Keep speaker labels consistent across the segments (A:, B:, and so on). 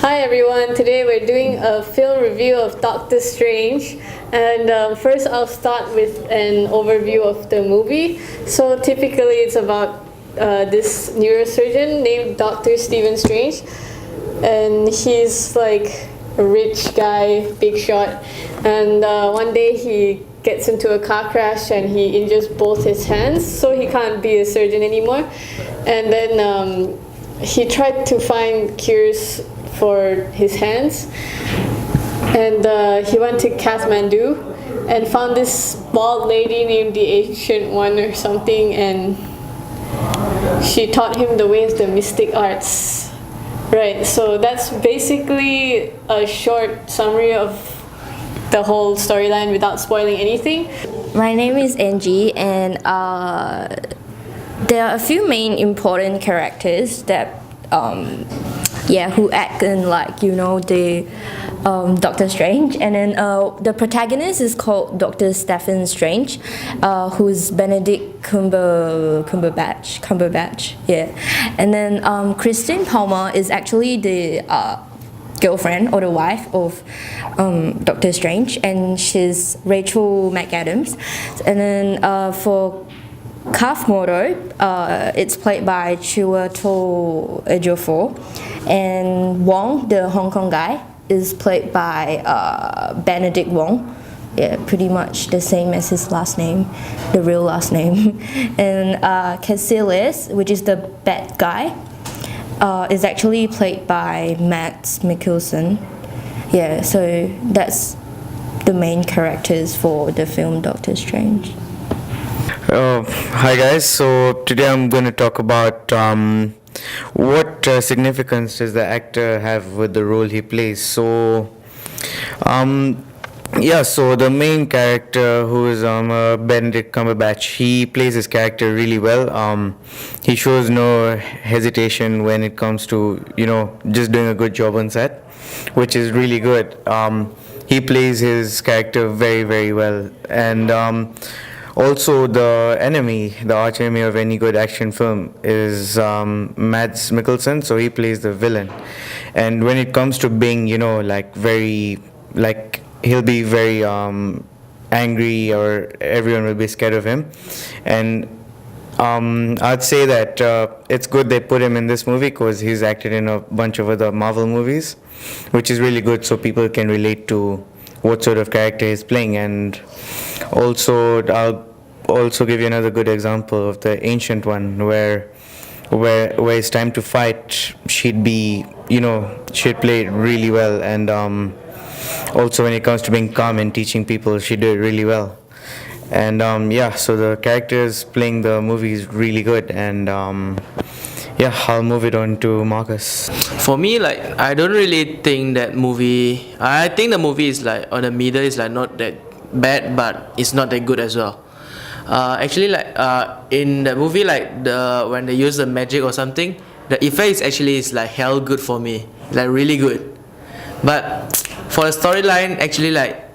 A: Hi everyone, today we're doing a film review of Doctor Strange, and first I'll start with an overview of the movie. So typically it's about this neurosurgeon named Dr. Stephen Strange, and he's like a rich guy, big shot, and one day he gets into a car crash and he injures both his hands, so he can't be a surgeon anymore. And then he tried to find cures for his hands, and he went to Kathmandu and found this bald lady named the Ancient One or something, and she taught him the way of the mystic arts. Right, so that's basically a short summary of the whole storyline without spoiling anything.
B: My name is Angie, and there are a few main important characters that who act in the Doctor Strange, and then the protagonist is called Dr. Stephen Strange, who's Benedict Cumberbatch, yeah, and then Christine Palmer is actually the girlfriend or the wife of Doctor Strange, and she's Rachel McAdams, and then for Kafmodo, it's played by Chiwetel Ejiofor, and Wong, the Hong Kong guy, is played by Benedict Wong. Yeah, pretty much the same as his last name, the real last name. And Cassilis, which is the bad guy, is actually played by Mads Mikkelsen. Yeah, so that's the main characters for the film Doctor Strange.
C: Hi guys, so today I'm going to talk about what significance does the actor have with the role he plays. So the main character, who is Benedict Cumberbatch, he plays his character really well. He shows no hesitation when it comes to, just doing a good job on set, which is really good. He plays his character very, very well. And also, the arch enemy of any good action film is Mads Mikkelsen, so he plays the villain. And when it comes to being, he'll be very angry, or everyone will be scared of him. And I'd say that it's good they put him in this movie because he's acted in a bunch of other Marvel movies, which is really good, so people can relate to what sort of character he's playing. And also, I'll also give you another good example of the Ancient One, where it's time to fight, she'd play it really well. And also when it comes to being calm and teaching people, she did it really well. And so the characters playing the movie is really good. And I'll move it on to Marcus.
D: For me, I don't really think that movie. I think the movie is on the middle. It's not that bad, but it's not that good as well. In the movie, when they use the magic or something, the effect is hell good for me, really good. But for the storyline,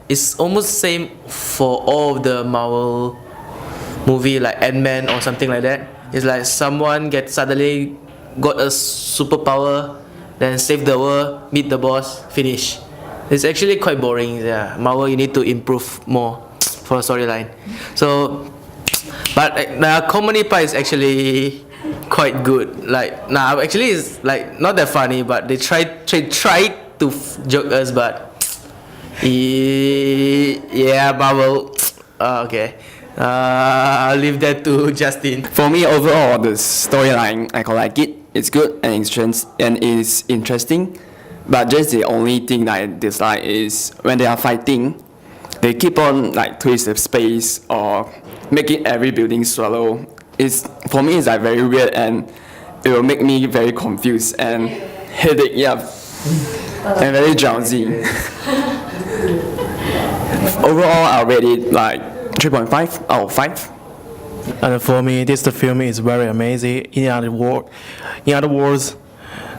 D: it's almost same for all of the Marvel movie, like Ant-Man or something like that. It's someone suddenly got a superpower, then save the world, meet the boss, finish. It's actually quite boring. Yeah, Marvel, you need to improve more for the storyline. So, but the comedy part is actually quite good. It's not that funny, but they try to joke us, but Marvel. Okay. I'll leave that to Justin.
E: For me, overall, the storyline, I quite like it. It's good and it's interesting. But just the only thing that I dislike is when they are fighting, they keep on twist the space or making every building swallow. For me, it's very weird, and it will make me very confused and headache. Yeah, and very drowsy. Overall, I rate it 3.5 out of 5.
F: And for me, this film is very amazing. In other words,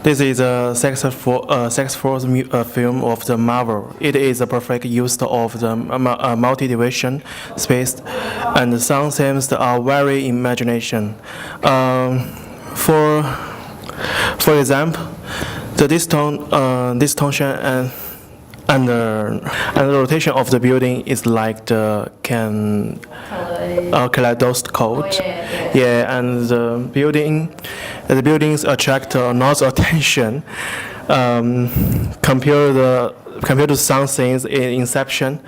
F: this is a sex force film of the Marvel. It is a perfect use of the multi-dimension space, and the sound themes are very imagination. For example, the distortion and the rotation of the building is like the kaleidoscope. Yeah, and the buildings attract lots of attention. Compared to some scenes in Inception,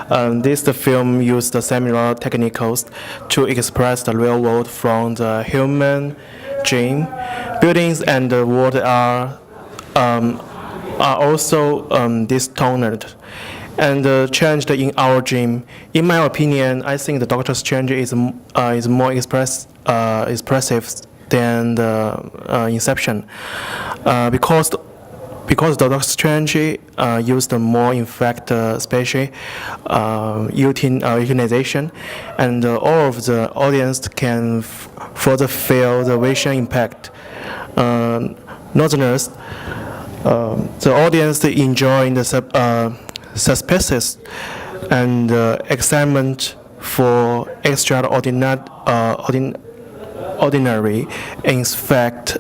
F: the film used the similar techniques to express the real world from the human dream. Buildings and the world are also distorted and changed in our dream. In my opinion, I think the Doctor Strange is more expressive than the Inception, because Doctor Strange used more effect, spatial utilization, and all of the audience can further feel the visual impact. Nonetheless, the audience enjoying the suspense and excitement for extraordinary effect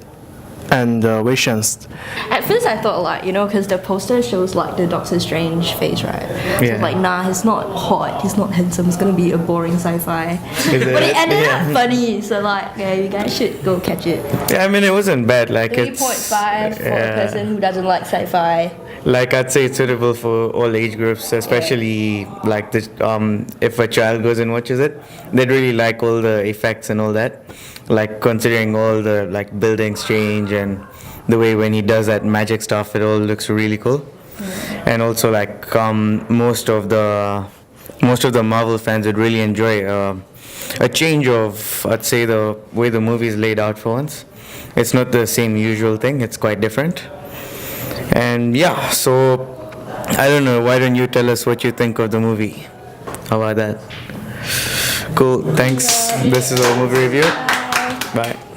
F: and visions.
B: At first I thought like, because the poster shows like the Doctor Strange face, right? So
C: Yeah.
B: like, nah, he's not hot, he's not handsome, it's gonna be a boring sci-fi. But it ended up funny, so like, yeah, you guys should go catch it.
C: Yeah, I mean, it wasn't bad. Like
B: 3.5 for a person who doesn't like sci-fi.
C: Like I'd say it's suitable for all age groups, especially like the if a child goes and watches it, they'd really like all the effects and all that. Like considering all the like buildings change and the way when he does that magic stuff, it all looks really cool. And also like most of the Marvel fans would really enjoy a change of, I'd say, the way the movie is laid out for once. It's not the same usual thing, it's quite different. And yeah, so I don't know, why don't you tell us what you think of the movie? How about that? Cool, thanks. This is our movie review. Bye.